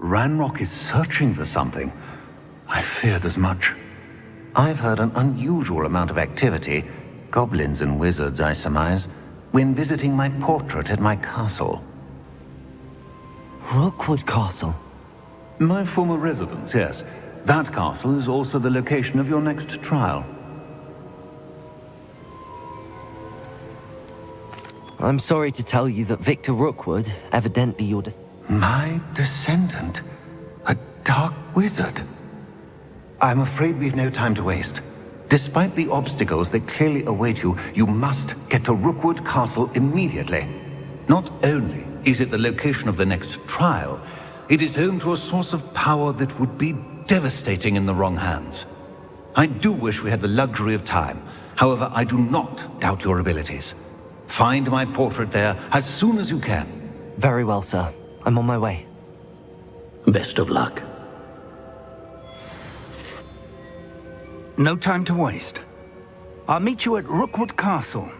Ranrock is searching for something. I feared as much. I've heard an unusual amount of activity, goblins and wizards, I surmise, when visiting my portrait at my castle. Rookwood Castle? My former residence, yes. That castle is also the location of your next trial. I'm sorry to tell you that Victor Rookwood, evidently your My descendant? A dark wizard? I'm afraid we've no time to waste. Despite the obstacles that clearly await you, you must get to Rookwood Castle immediately. Not only is it the location of the next trial, it is home to a source of power that would be devastating in the wrong hands. I do wish we had the luxury of time. However, I do not doubt your abilities. Find my portrait there as soon as you can. Very well, sir. I'm on my way. Best of luck. No time to waste. I'll meet you at Rookwood Castle.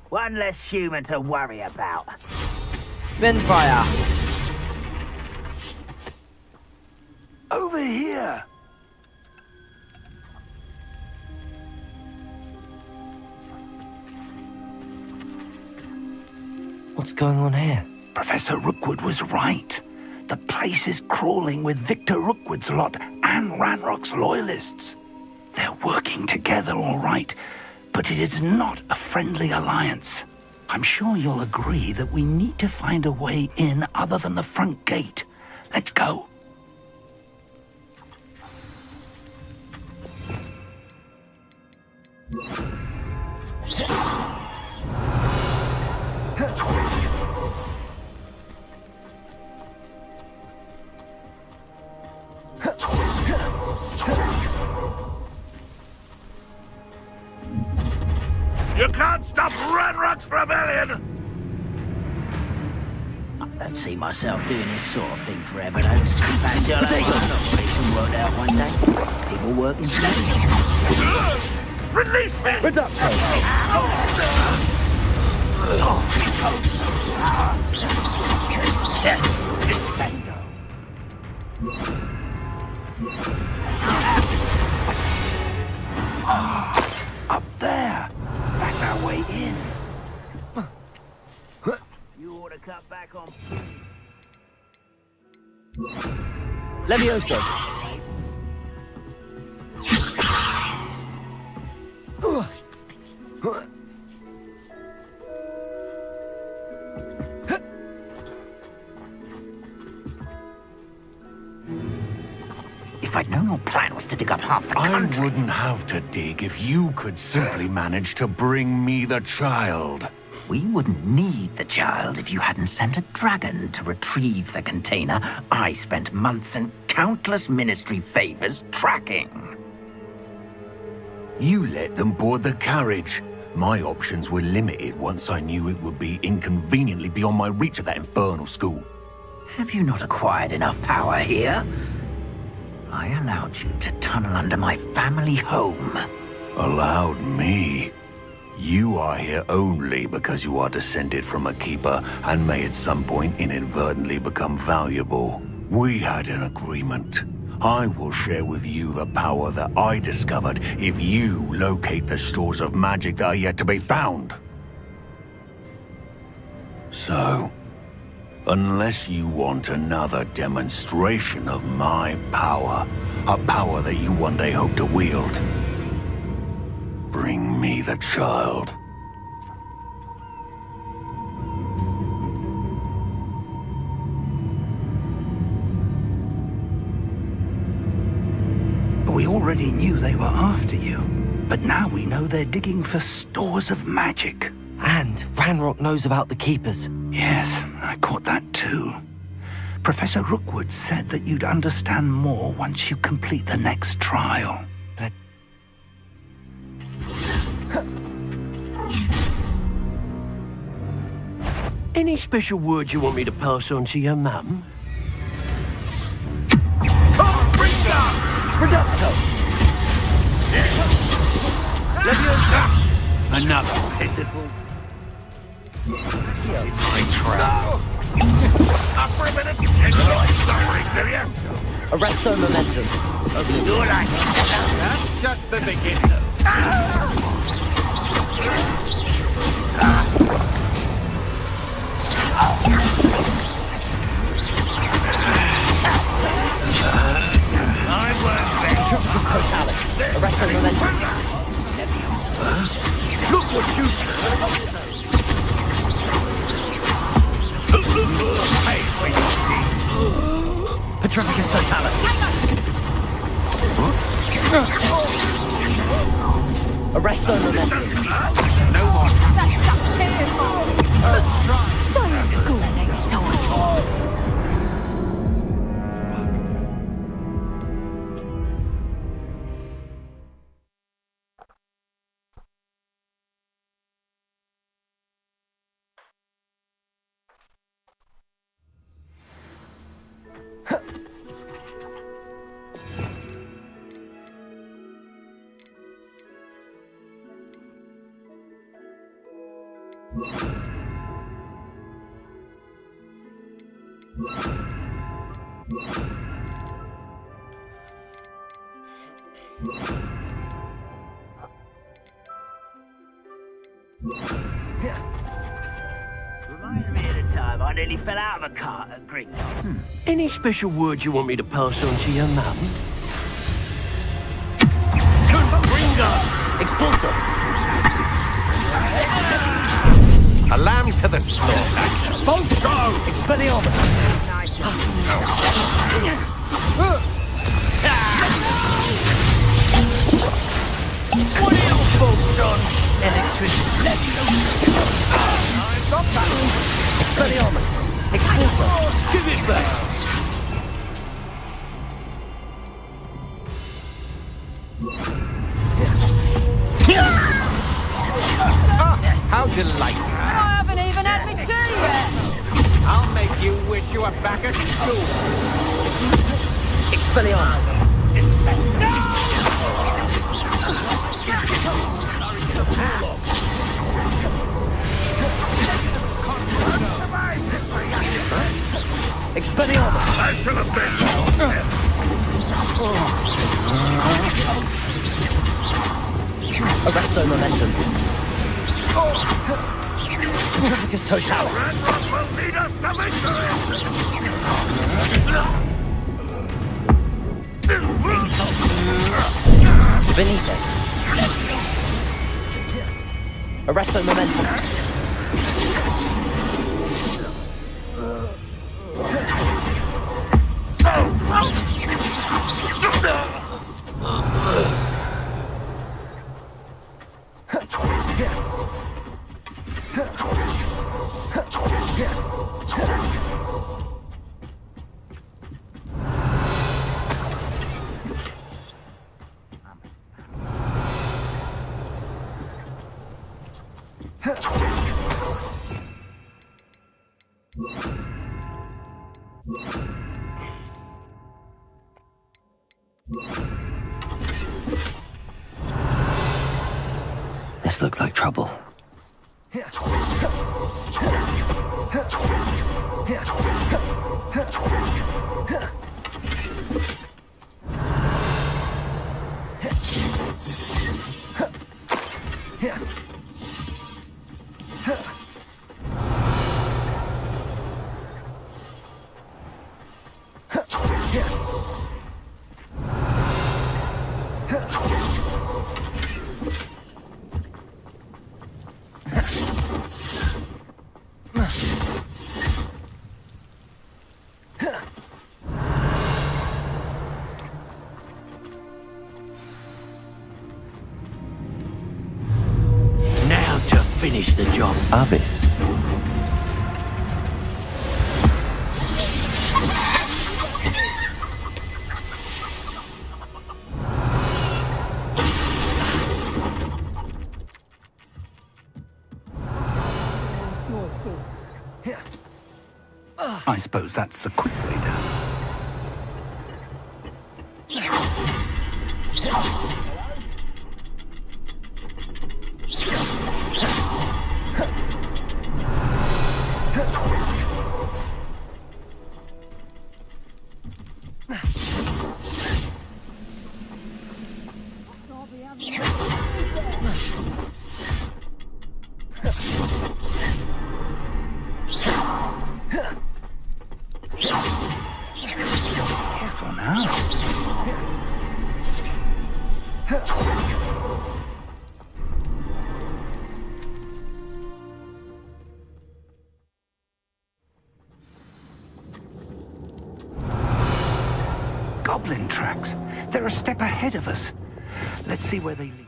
One less human to worry about. Finfire! Over here! What's going on here? Professor Rookwood was right. The place is crawling with Victor Rookwood's lot and Ranrock's loyalists. They're working together, all right, but it is not a friendly alliance. I'm sure you'll agree that we need to find a way in other than the front gate. Let's go. You can't stop Ranrock's rebellion! I don't see myself doing this sort of thing forever, though. Fancy I'll have an operation worked out one day. People working together. Release me! Defender. Up there. That's our way in. You ought to cut back on... Levioso! If I'd known your plan was to dig up half the I country... wouldn't have to dig if you could simply manage to bring me the child. We wouldn't need the child if you hadn't sent a dragon to retrieve the container I spent months and countless ministry favors tracking. You let them board the carriage. My options were limited once I knew it would be inconveniently beyond my reach at that infernal school. Have you not acquired enough power here? I allowed you to tunnel under my family home. Allowed me? You are here only because you are descended from a keeper and may at some point inadvertently become valuable. We had an agreement. I will share with you the power that I discovered if you locate the stores of magic that are yet to be found. So, unless you want another demonstration of my power, a power that you one day hope to wield, bring me the child. We already knew they were after you, but now we know they're digging for stores of magic. And Ranrock knows about the Keepers. Yes, I caught that too. Professor Rookwood said that you'd understand more once you complete the next trial. But Any special words you want me to pass on to your mum? Reducto! Another pitiful. My trap. Up for a minute. Enjoy suffering, do you? Arresto Momentum. Do like that's just the beginning. Tropicus Totalis. Arresto Momentum. Look what you... Pay for your deeds. Petrificus Totalis. Arresto Momentum. No more. That's just fearful. Stay in school next time. Reminded me of the time I nearly fell out of a cart at Gringotts. Any special words you want me to pass on to your mum? Expulsor. A lamb to the slaughter. Expulso! Expelliarmus. What are your thoughts on electricity? I've got that. Expelliarmus. Expulsor. Give it back! How delightful. I haven't even had my tea yet. I'll make you wish you were back at school. Expelliarmus. Expelliarmus. I shall have been. Arresto Momentum. Tropicus Totalis. Ranrock will lead us to victory! Benito. Arresto Momentum. This looks like trouble. Now just finish the job. Abyss. I suppose that's the quick way down. Careful now. Goblin tracks. They're a step ahead of us. Let's see where they lead.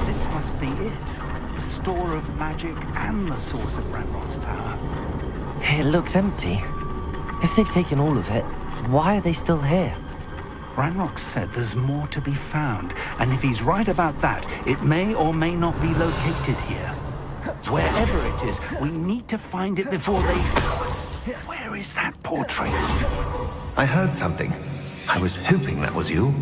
This must be it. The store of magic and the source of Ranrock's power. It looks empty. If they've taken all of it, why are they still here? Ranrock said there's more to be found, and if he's right about that, it may or may not be located here. Wherever it is, we need to find it before they... Where is that portrait? I heard something. I was hoping that was you.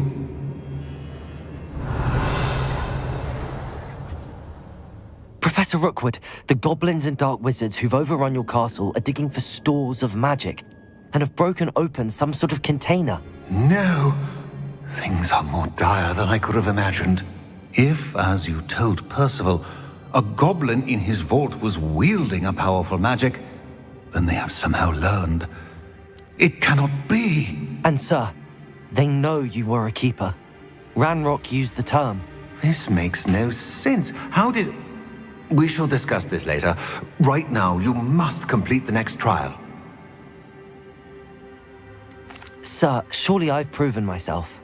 Professor Rookwood, the goblins and dark wizards who've overrun your castle are digging for stores of magic and have broken open some sort of container. No. Things are more dire than I could have imagined. If, as you told Percival, a goblin in his vault was wielding a powerful magic, then they have somehow learned. It cannot be. And sir, they know you were a keeper. Ranrock used the term. This makes no sense. How did... We shall discuss this later. Right now, you must complete the next trial. Sir, surely I've proven myself.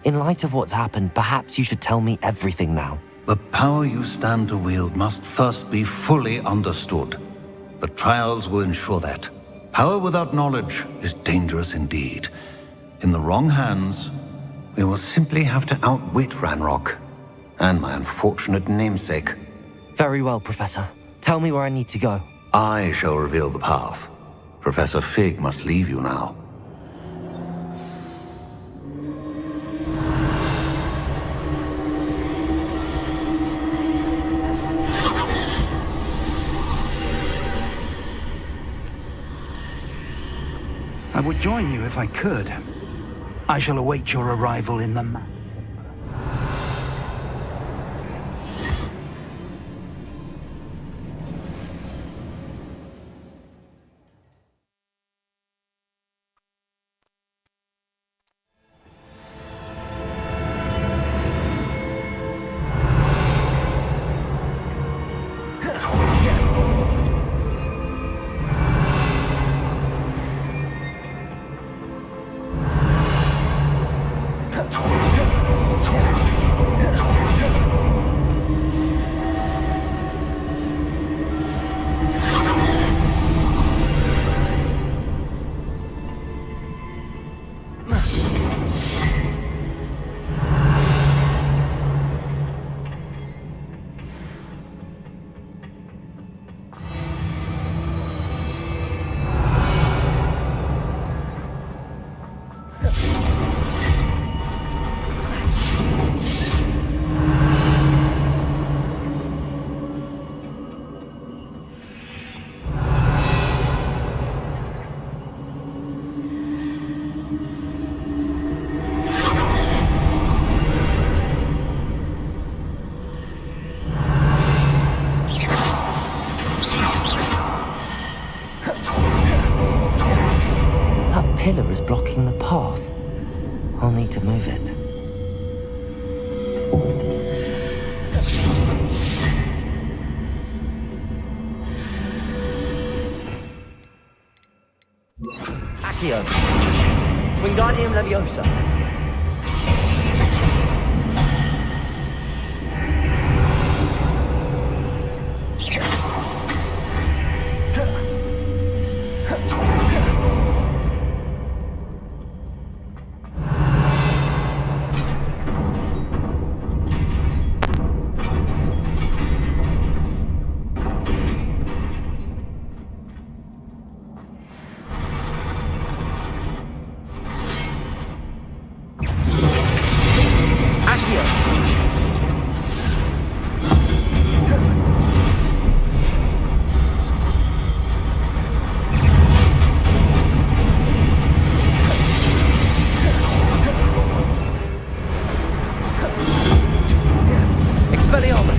In light of what's happened, perhaps you should tell me everything now. The power you stand to wield must first be fully understood. The trials will ensure that. Power without knowledge is dangerous indeed. In the wrong hands, we will simply have to outwit Ranrock and my unfortunate namesake. Very well, Professor. Tell me where I need to go. I shall reveal the path. Professor Fig must leave you now. I would join you if I could. I shall await your arrival in the map. That pillar is blocking the path. I'll need to move it. Accio. Wingardium Leviosa. Expelliarmus!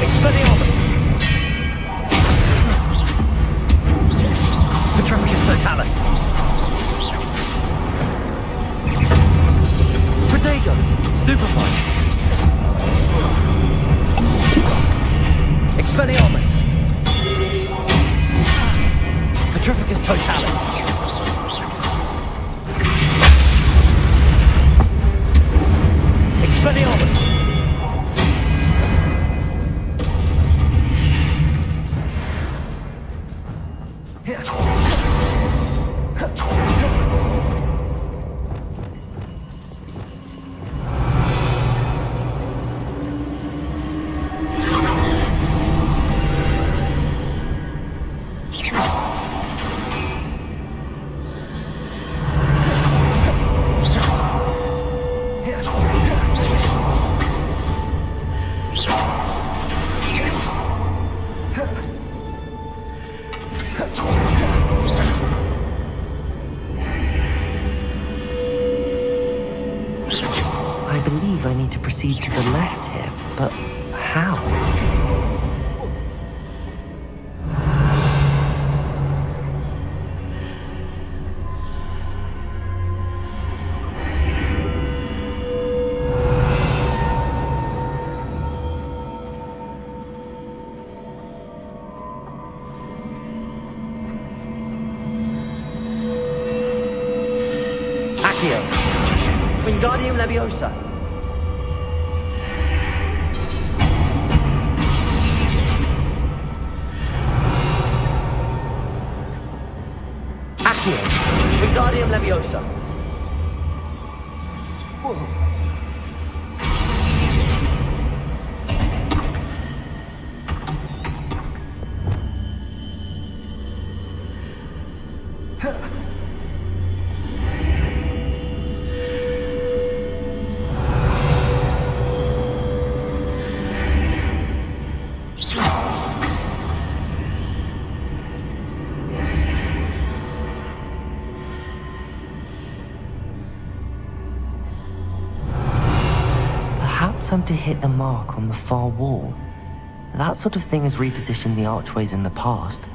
Expelliarmus! Petrificus Totalis! Protego! Stupefy! Expelliarmus! Petrificus Totalis! Expelliarmus! I believe I need to proceed to the left here, but how? Accio. Wingardium Leviosa. Accio. Wingardium Leviosa. Perhaps I'm to hit a mark on the far wall. That sort of thing has repositioned the archways in the past.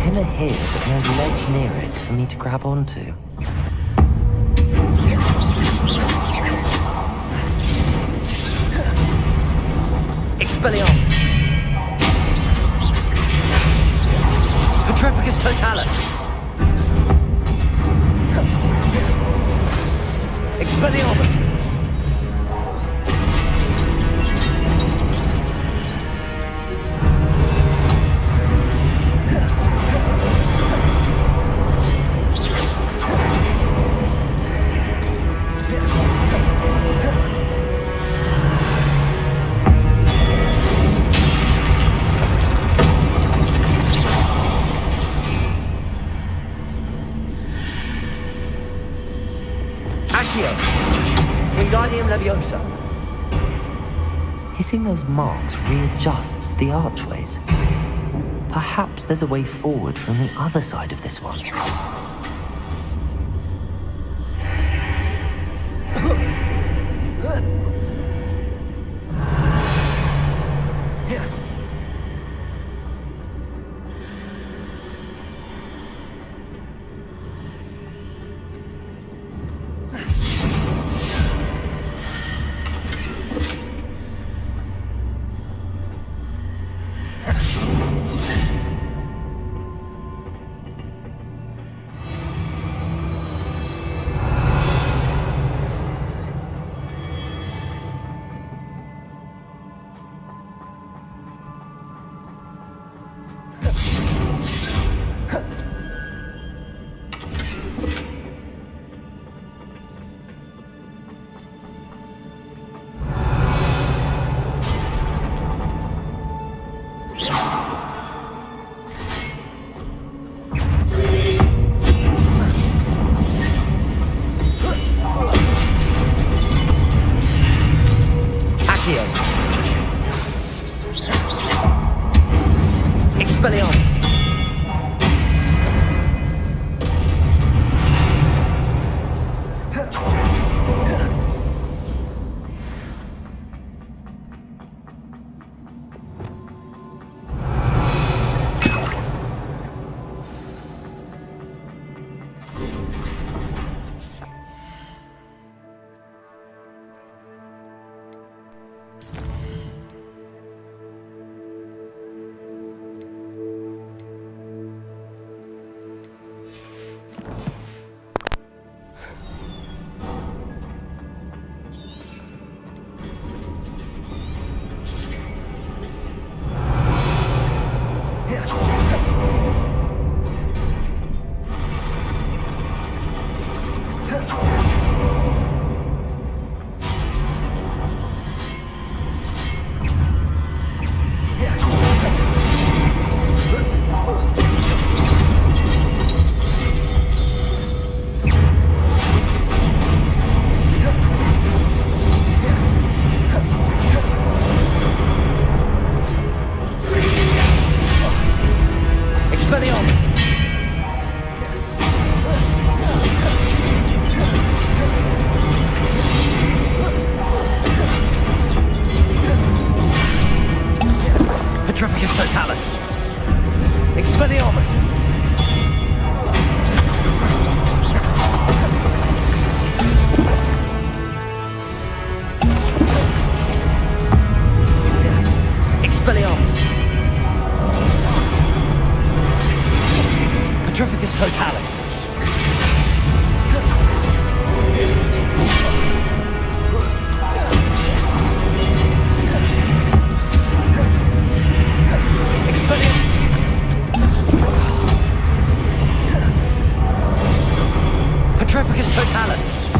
Pillar here, but no ledge near it for me to grab onto. Expelliarmus! Petrificus Totalis! Expelliarmus! Wingardium Leviosa. Hitting those marks readjusts the archways. Perhaps there's a way forward from the other side of this one. Expelliarmus! Petrificus Totalis. Expelliarmus. Expelliarmus. Petrificus Totalis. Petrificus Totalis.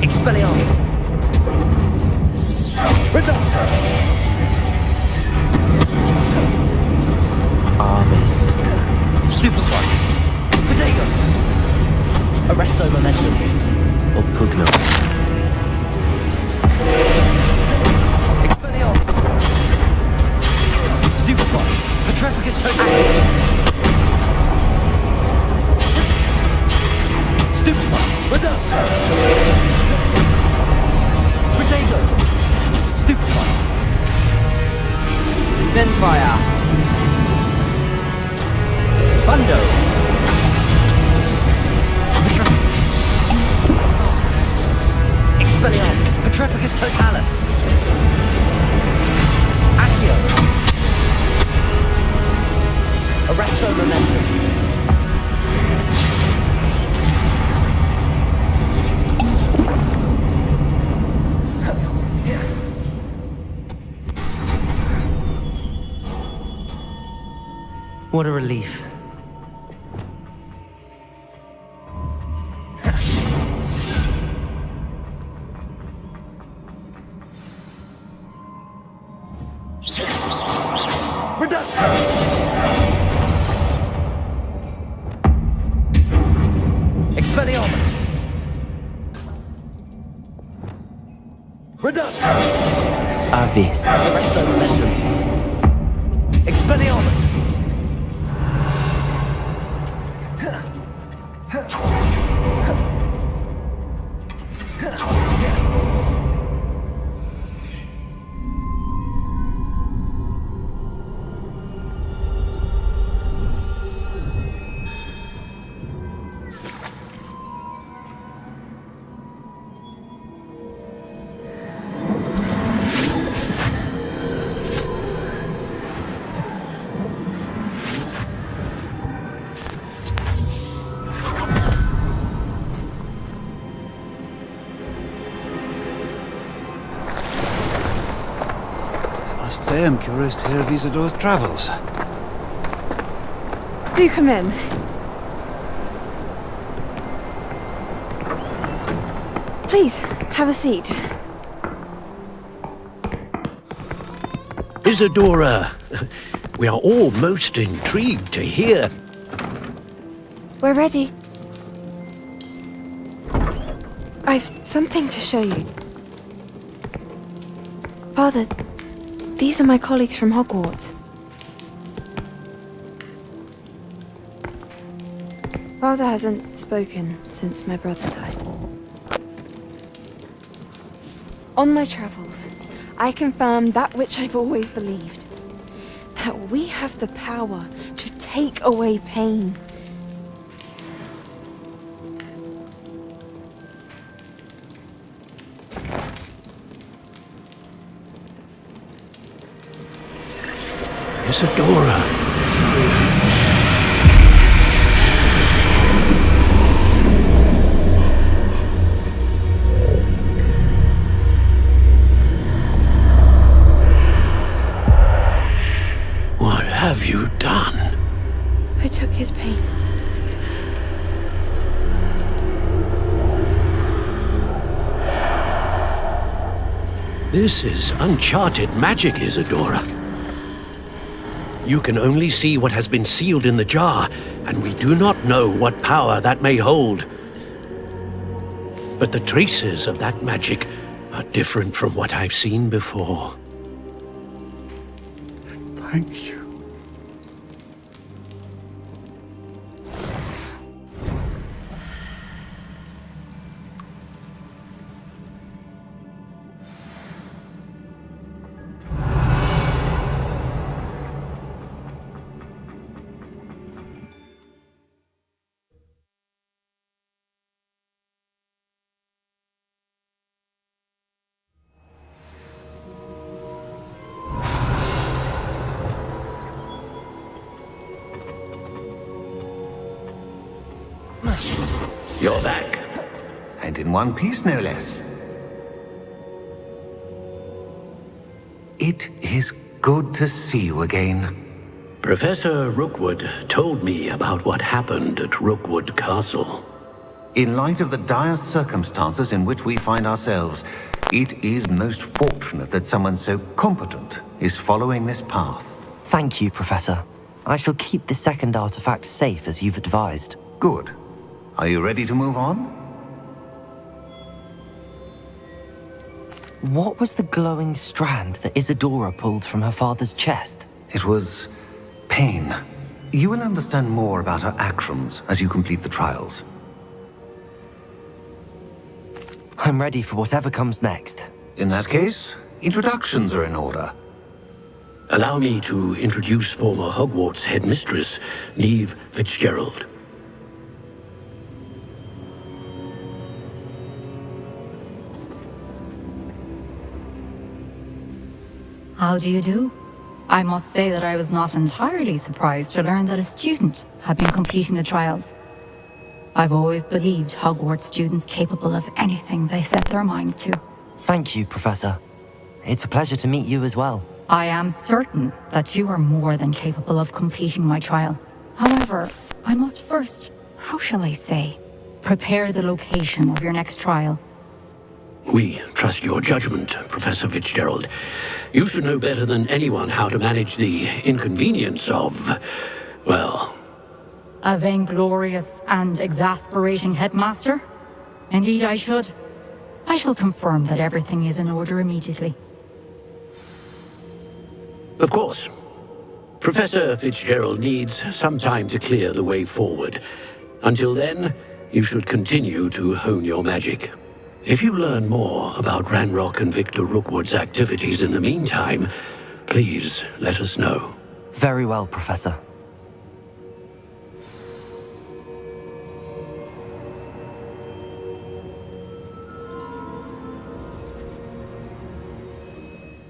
Expelliarmus. Fire! Thunder! Expelliarmus! Petrificus Totalis! Accio! Arresto Momentum! What a relief. Expelliarmus! Avis. Arresto Momentum. Expelliarmus! Must say I'm curious to hear of Isidore's travels. Do come in. Please, have a seat. Isadora, we are all most intrigued to hear. We're ready. I've something to show you. Father, these are my colleagues from Hogwarts. Father hasn't spoken since my brother died. On my travels, I confirmed that which I've always believed. That we have the power to take away pain. Isadora. What have you done? I took his pain. This is uncharted magic, Isadora. You can only see what has been sealed in the jar, and we do not know what power that may hold. But the traces of that magic are different from what I've seen before. Thank you. You're back. And in one piece, no less. It is good to see you again. Professor Rookwood told me about what happened at Rookwood Castle. In light of the dire circumstances in which we find ourselves, it is most fortunate that someone so competent is following this path. Thank you, Professor. I shall keep the second artifact safe as you've advised. Good. Are you ready to move on? What was the glowing strand that Isadora pulled from her father's chest? It was pain. You will understand more about her actions as you complete the trials. I'm ready for whatever comes next. In that case, introductions are in order. Allow me to introduce former Hogwarts headmistress, Neve Fitzgerald. How do you do? I must say that I was not entirely surprised to learn that a student had been completing the trials. I've always believed Hogwarts students capable of anything they set their minds to. Thank you, Professor. It's a pleasure to meet you as well. I am certain that you are more than capable of completing my trial. However, I must first, how shall I say, prepare the location of your next trial. We trust your judgment, Professor Fitzgerald. You should know better than anyone how to manage the inconvenience of, well... A vainglorious and exasperating headmaster? Indeed I should. I shall confirm that everything is in order immediately. Of course. Professor Fitzgerald needs some time to clear the way forward. Until then, you should continue to hone your magic. If you learn more about Ranrock and Victor Rookwood's activities in the meantime, please let us know. Very well, Professor.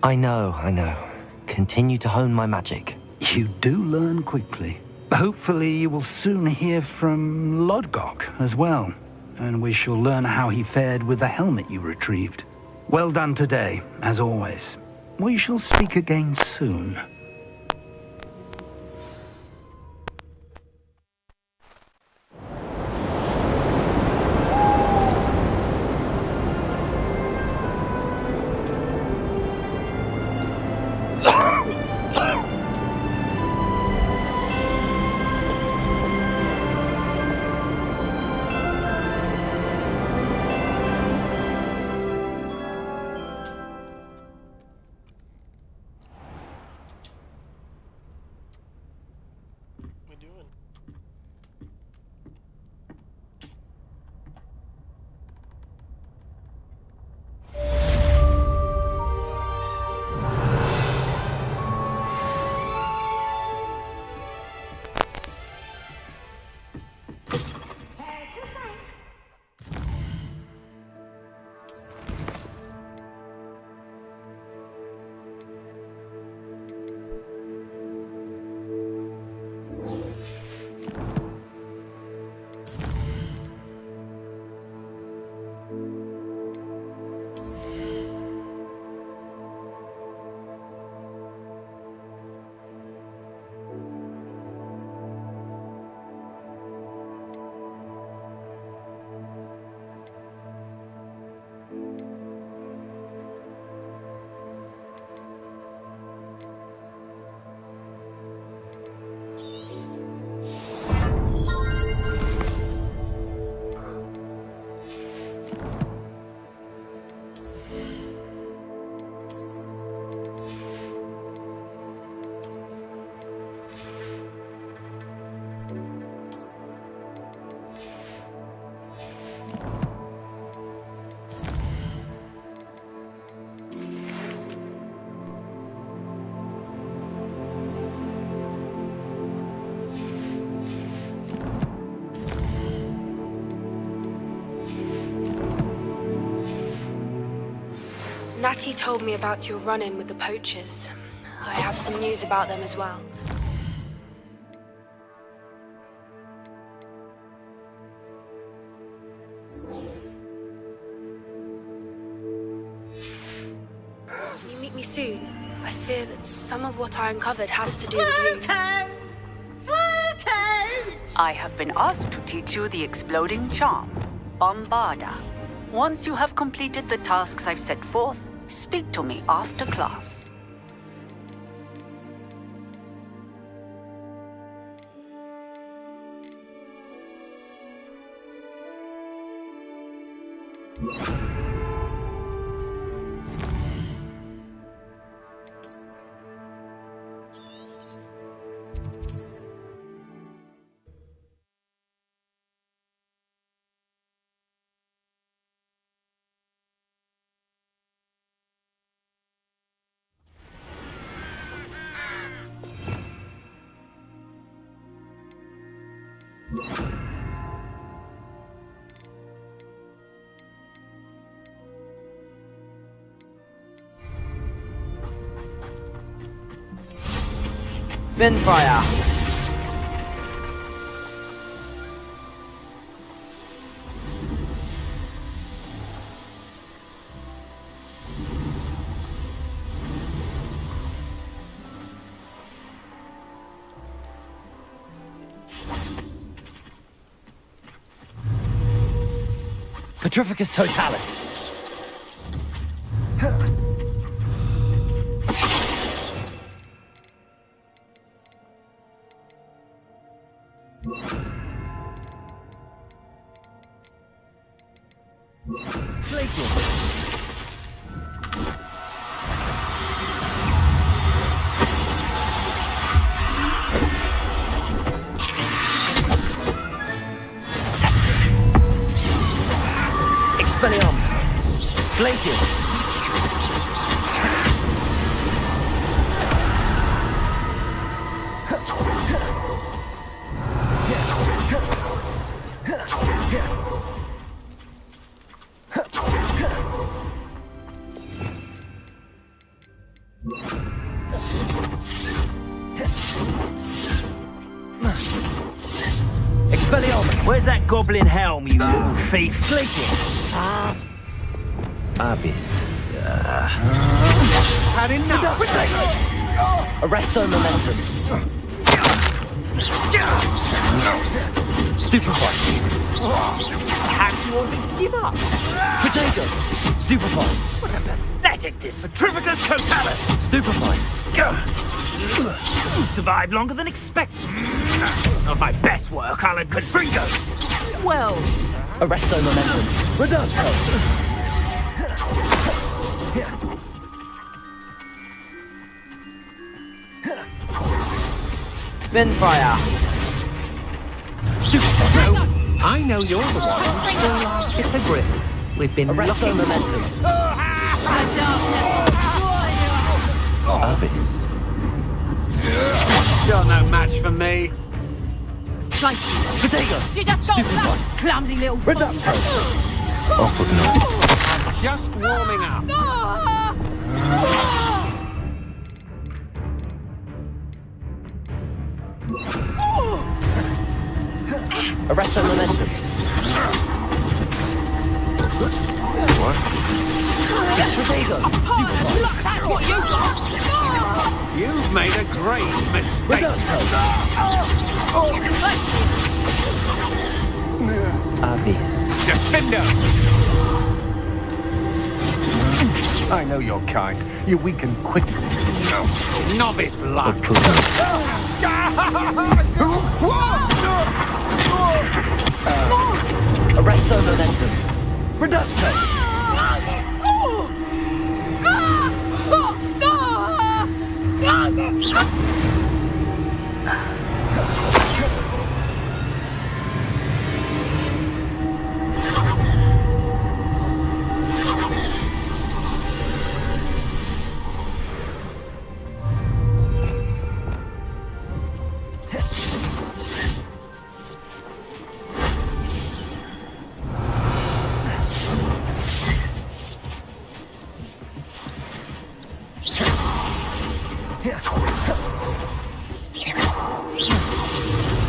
I know. Continue to hone my magic. You do learn quickly. Hopefully you will soon hear from Lodgok as well, and we shall learn how he fared with the helmet you retrieved. Well done today, as always. We shall speak again soon. Natty told me about your run-in with the poachers. I have some news about them as well. Can you meet me soon? I fear that some of what I uncovered has to do with you. I have been asked to teach you the exploding charm, Bombarda. Once you have completed the tasks I've set forth, speak to me after class. Finfire! Petrificus Totalis! Glacius! Expelliarmus! Glacius! Expelliarmus! Where's that goblin helm, you little thief? Glacius! Abyss. Had enough! Arresto Momentum. Stupefy. Perhaps you want to give up? Potato. Stupefy. What a pathetic Petrificus Totalis! Stupefy. You survived longer than expected. Not my best work, Alan Confringo. Well, Arresto Momentum. Reducto. Finfire. So, I know you're the one who still laughs at the grip. We've been Arresto Momentum. Abyss. You're no match for me. Potato. You just stole that clumsy little Reducto. Off of me. I'm just warming up. Arresto Momentum. What? Potato. Stupefy. That's what you got! You've made a great mistake. Abyss. Defender! I know you're kind. You weaken quickly. Novice luck. Arresto Momentum. Reducto.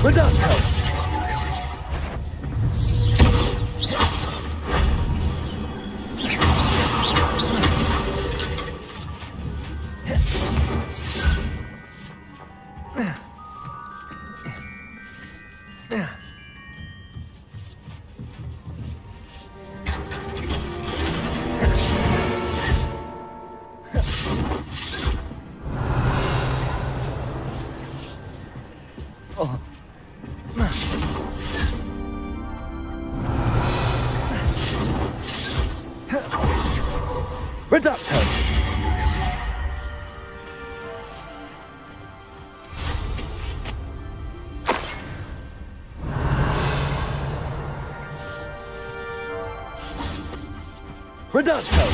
Reducto. Reducto. Reducto.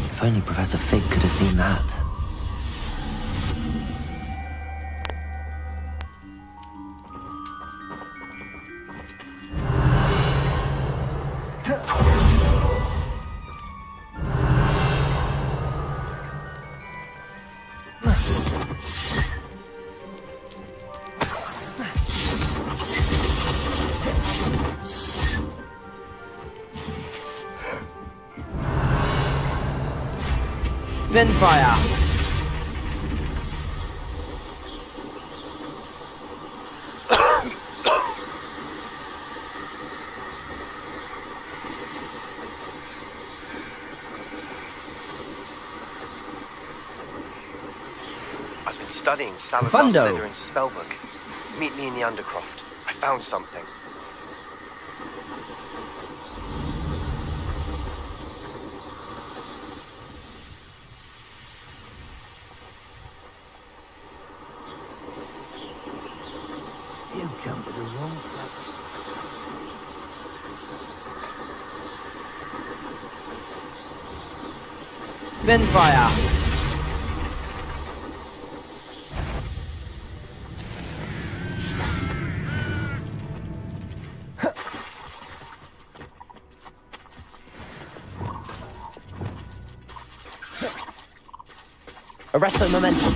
If only Professor Fig could have seen that. Finfire! I've been studying Salazar's Fundo. Slytherin's spellbook. Meet me in the Undercroft. I found something. You jumped at the wrong place. Finfire! Arresto momentum.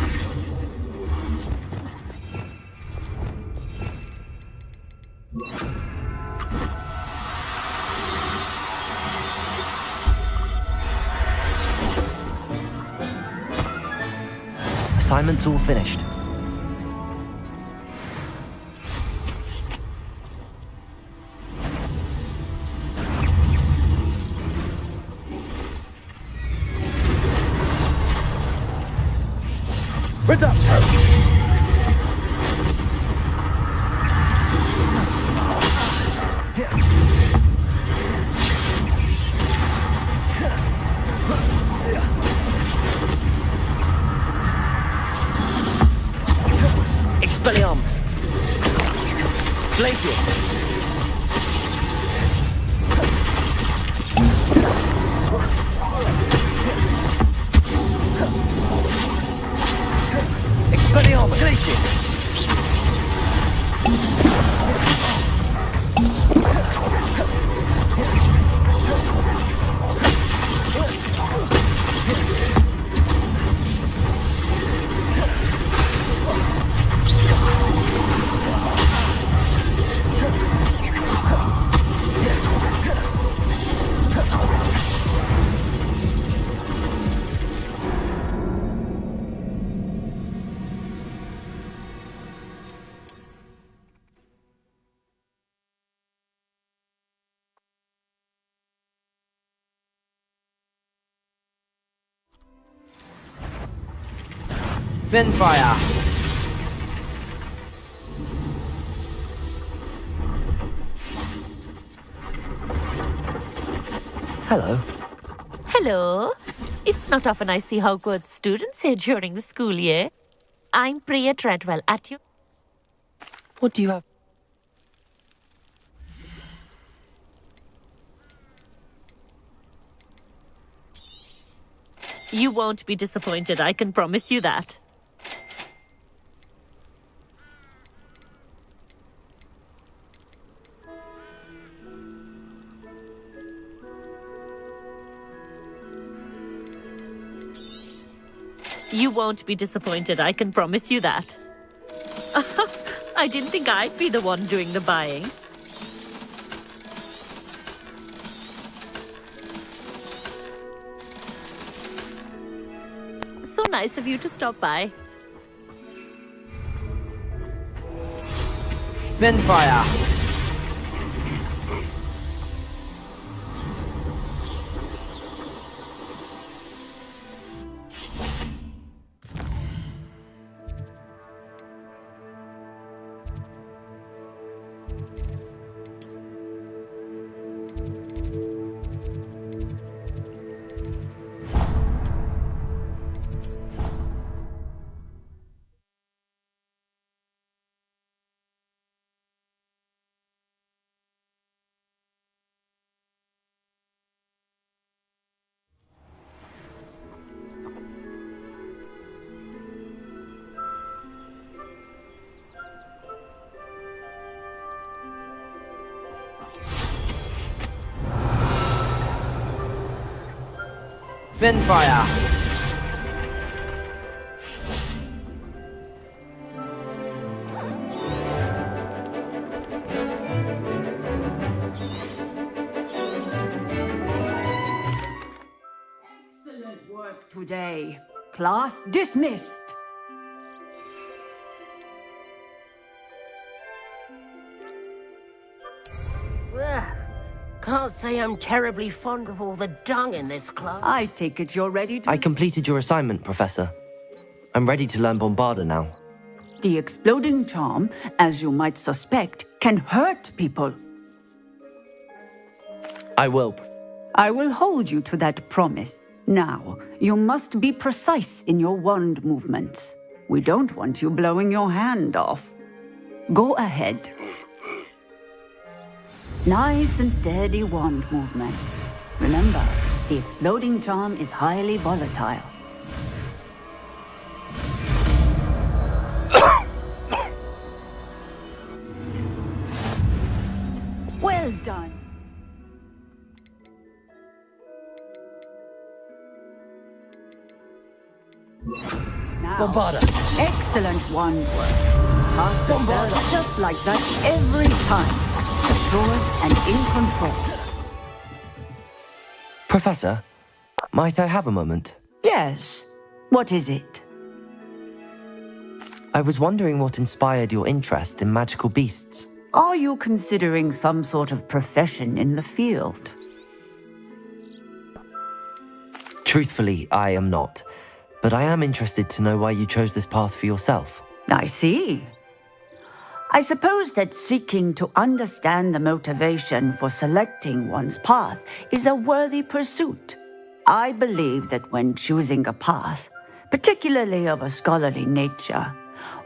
Assignment's all finished. Reducto! Expelliarmus! Glacius! Expelliarmus! Glacius! Finfire! Hello. Hello. It's not often I see Hogwarts students here during the school year. I'm Priya Treadwell at you. What do you have? You won't be disappointed, I can promise you that. You won't be disappointed, I can promise you that. I didn't think I'd be the one doing the buying. So nice of you to stop by. Finfire! Finfire! Excellent work, today. Class dismissed. Can't say I'm terribly fond of all the dung in this class. I take it you're ready to... I completed your assignment, Professor. I'm ready to learn Bombarda now. The exploding charm, as you might suspect, can hurt people. I will. I will hold you to that promise. Now, you must be precise in your wand movements. We don't want you blowing your hand off. Go ahead. Nice and steady wand movements. Remember, the exploding charm is highly volatile. Well done. Now, Bombarda! Excellent wand work. Pass the ball just like that every time. Assured and in control. Professor, might I have a moment? Yes. What is it? I was wondering what inspired your interest in magical beasts. Are you considering some sort of profession in the field? Truthfully, I am not. But I am interested to know why you chose this path for yourself. I see. I suppose that seeking to understand the motivation for selecting one's path is a worthy pursuit. I believe that when choosing a path, particularly of a scholarly nature,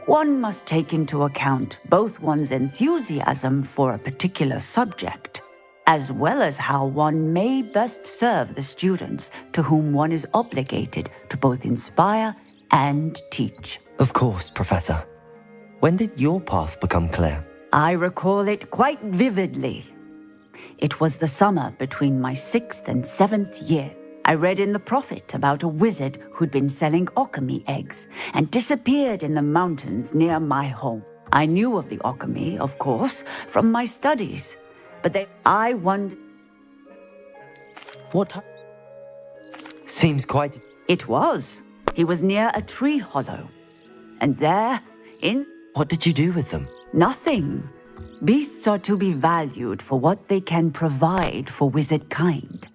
one must take into account both one's enthusiasm for a particular subject, as well as how one may best serve the students to whom one is obligated to both inspire and teach. Of course, Professor. When did your path become clear? I recall it quite vividly. It was the summer between my 6th and 7th year. I read in the Prophet about a wizard who'd been selling alchemy eggs and disappeared in the mountains near my home. I knew of the alchemy, of course, from my studies, but I wondered... What? Seems quite... It was. He was near a tree hollow. And there, in... What did you do with them? Nothing. Beasts are to be valued for what they can provide for wizard kind.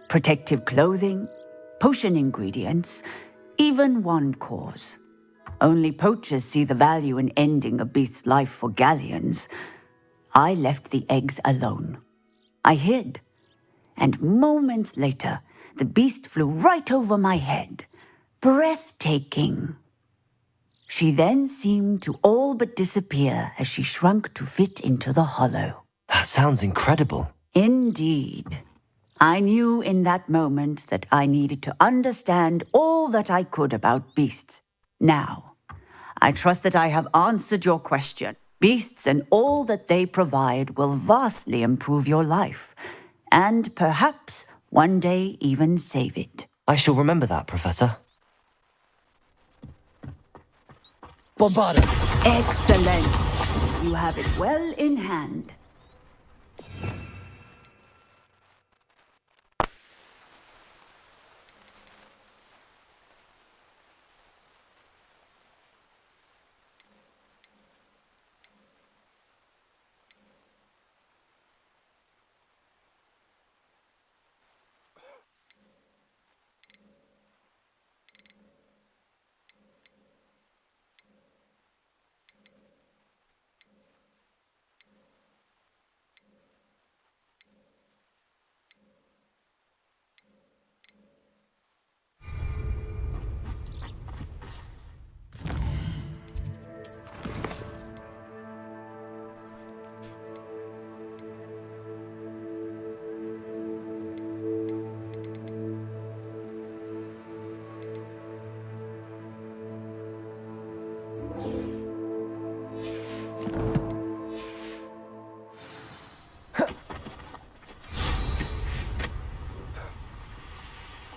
Protective clothing, potion ingredients, even wand cores. Only poachers see the value in ending a beast's life for galleons. I left the eggs alone. I hid, and moments later, the beast flew right over my head. Breathtaking. She then seemed to all but disappear as she shrunk to fit into the hollow. That sounds incredible. Indeed. I knew in that moment that I needed to understand all that I could about beasts. Now, I trust that I have answered your question. Beasts and all that they provide will vastly improve your life, and perhaps one day even save it. I shall remember that, Professor. Bombarda! Excellent! You have it well in hand.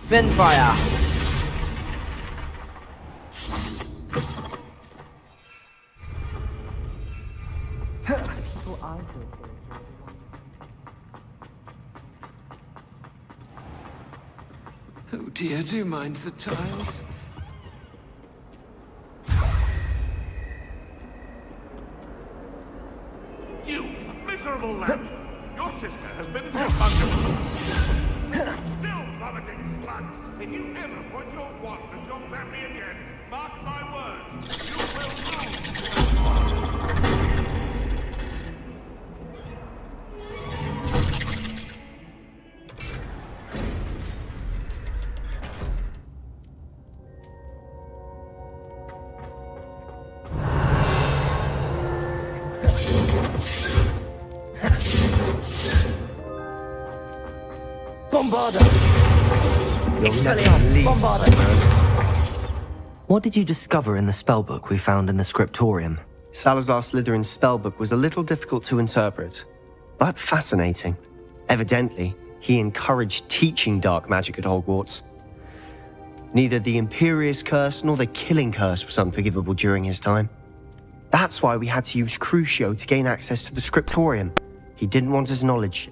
Finfire! Oh dear, do you mind the tiles? You miserable lad! Your sister has been Still vomiting slugs! If you ever point your wand at your family again, mark my words, you will lose! What did you discover in the spellbook we found in the scriptorium? Salazar Slytherin's spellbook was a little difficult to interpret, but fascinating. Evidently, he encouraged teaching dark magic at Hogwarts. Neither the Imperious Curse nor the Killing Curse was unforgivable during his time. That's why we had to use Crucio to gain access to the scriptorium. He didn't want his knowledge.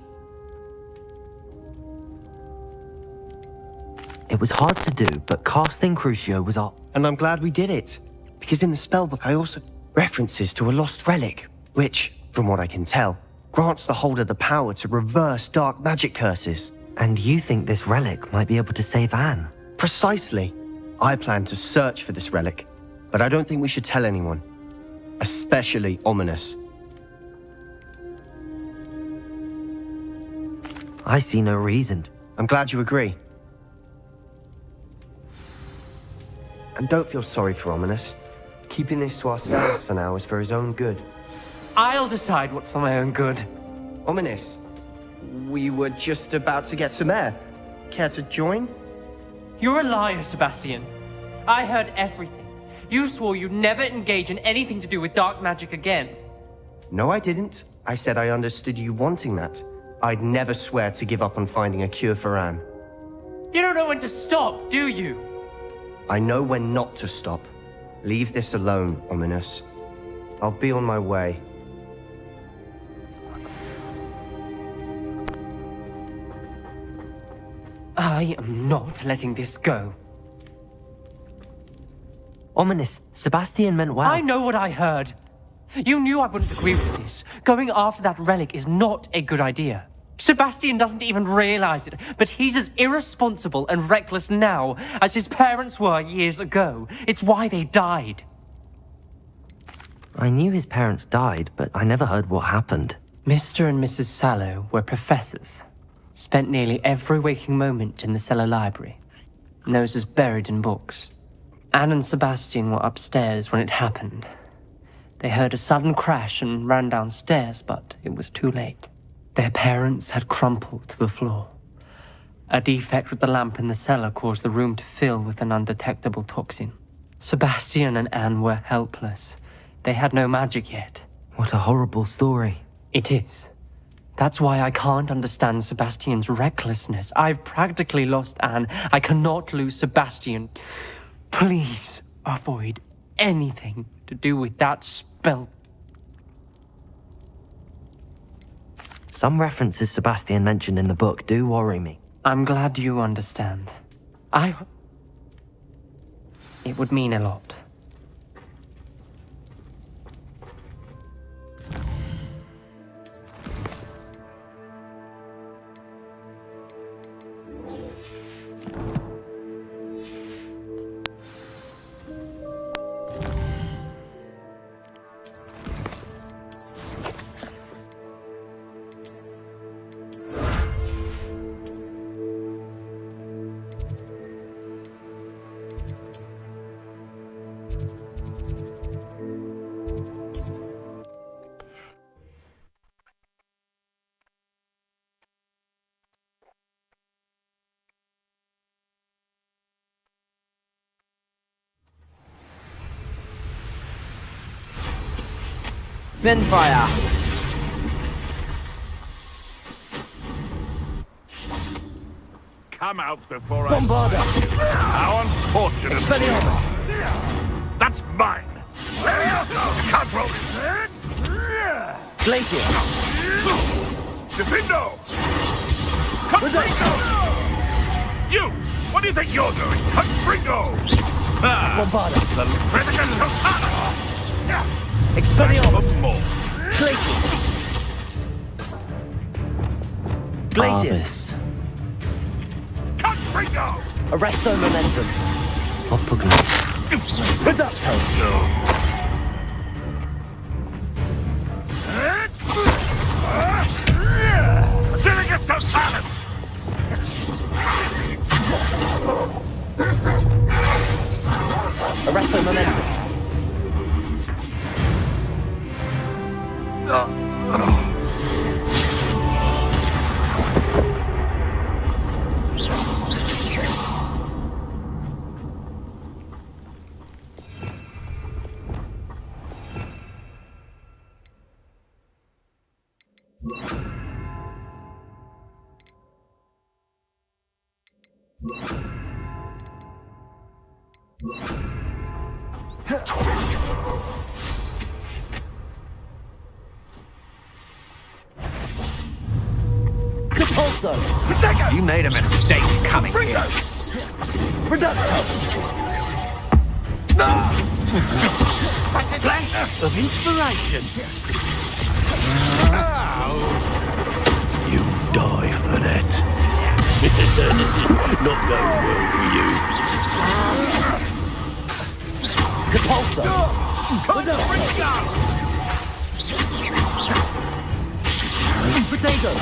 It was hard to do, but casting Crucio was our... And I'm glad we did it, because in the spellbook I also references to a lost relic, which, from what I can tell, grants the holder the power to reverse dark magic curses. And you think this relic might be able to save Anne? Precisely. I plan to search for this relic, but I don't think we should tell anyone. Especially Ominous. I see no reason. I'm glad you agree. And don't feel sorry for Ominous. Keeping this to ourselves for now is for his own good. I'll decide what's for my own good. Ominous, we were just about to get some air. Care to join? You're a liar, Sebastian. I heard everything. You swore you'd never engage in anything to do with dark magic again. No, I didn't. I said I understood you wanting that. I'd never swear to give up on finding a cure for Anne. You don't know when to stop, do you? I know when not to stop. Leave this alone, Ominous. I'll be on my way. I am not letting this go. Ominous, Sebastian meant well. I know what I heard. You knew I wouldn't agree with this. Going after that relic is not a good idea. Sebastian doesn't even realize it, but he's as irresponsible and reckless now as his parents were years ago. It's why they died. I knew his parents died, but I never heard what happened. Mr. and Mrs. Sallow were professors. Spent nearly every waking moment in the cellar library. Noses buried in books. Anne and Sebastian were upstairs when it happened. They heard a sudden crash and ran downstairs, but it was too late. Their parents had crumpled to the floor. A defect with the lamp in the cellar caused the room to fill with an undetectable toxin. Sebastian and Anne were helpless. They had no magic yet. What a horrible story. It is. That's why I can't understand Sebastian's recklessness. I've practically lost Anne. I cannot lose Sebastian. Please avoid anything to do with that spell. Some references Sebastian mentioned in the book do worry me. I'm glad you understand. It would mean a lot. Finfire! Come out before Bombarda! How unfortunate! Expelliarmus! That's mine! You can't roll it! Glacius! Defindo! Caprino! You! What do you think you're doing? Confringo! Bombarda. The Predicate Totana! Expelliarmus. More. Glacius. Glacius. Confringo! Arresto Momentum. Oppugno. Reducto. Basilicus Totalis! Arresto Momentum. Depulso. You made a mistake coming here. Reducto. Such a flash of inspiration. You die for that. This is not going well for you. Depulso. Potato.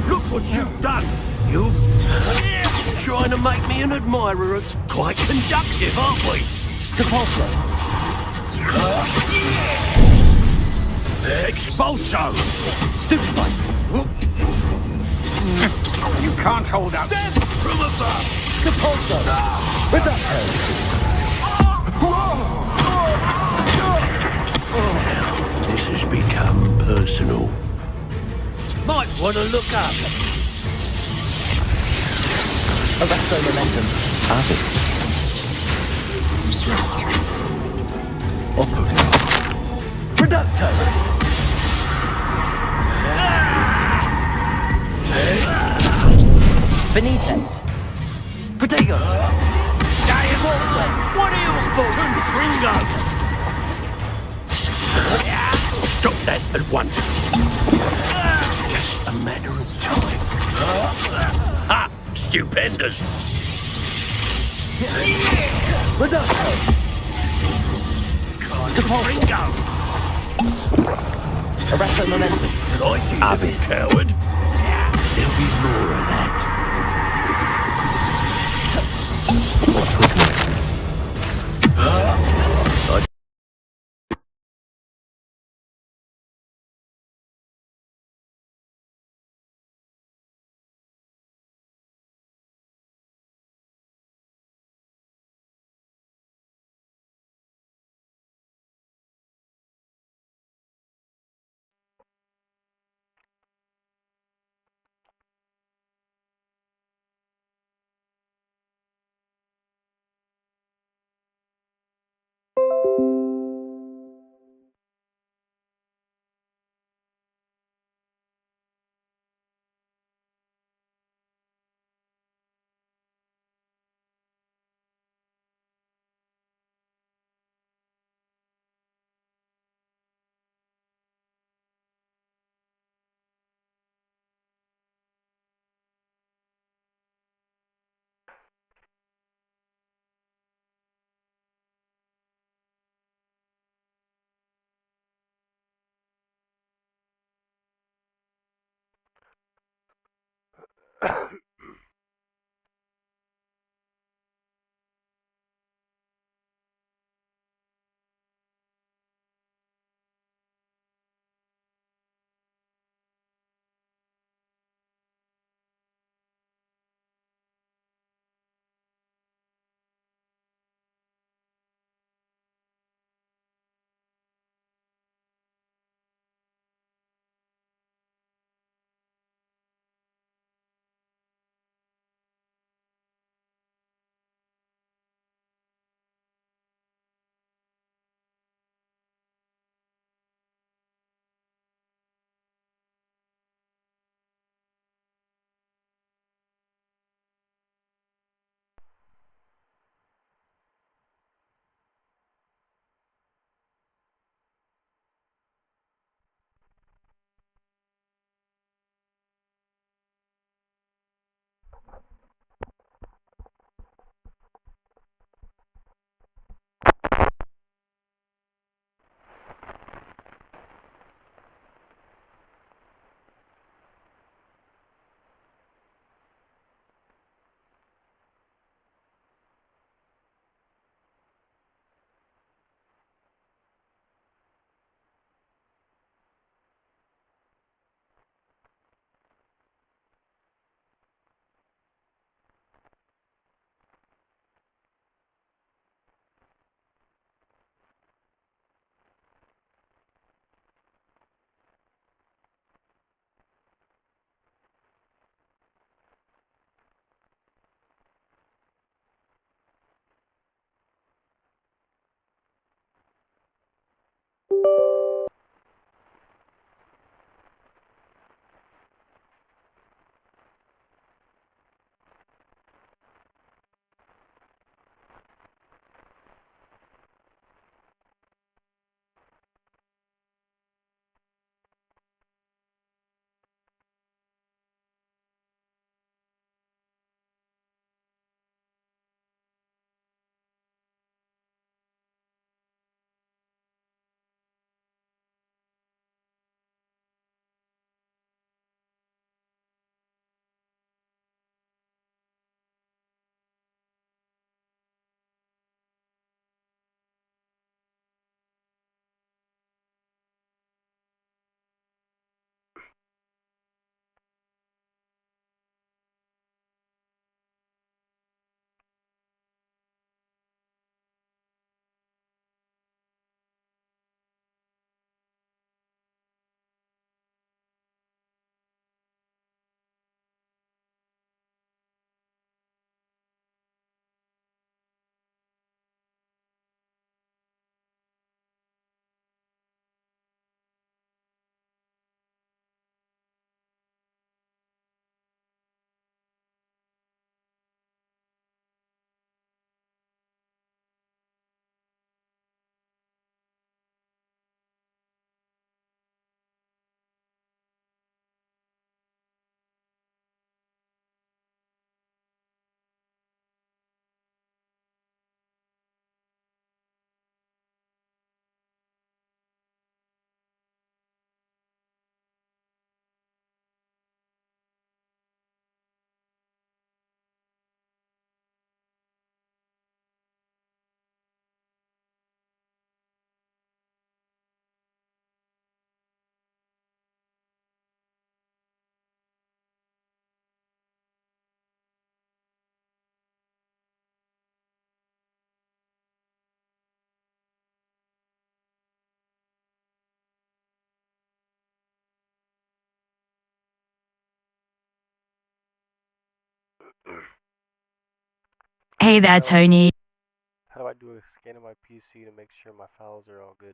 Look what you've done. You trying to make me an admirer. It's quite conductive, aren't we? Depulso. Expulso. Stupefy. You can't hold out. From above. Depulso. Reducto. This has become personal. Might want to look up. Arresto Momentum. Oppugno. Reducto. Finite. Protego. Diabolso. What are you for? Confringo. Stop that at once. Just a matter of time. Ha! Stupendous. Reducto. Confringo. Arresto Momentum. Like you, little coward. There'll be more of that. Hey there, Tony. How do I do a scan of my PC to make sure my files are all good?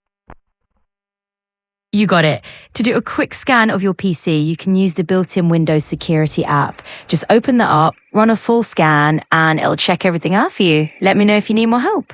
You got it. To do a quick scan of your PC, you can use the built-in Windows security app. Just open that up, run a full scan, and it'll check everything out for you. Let me know if you need more help.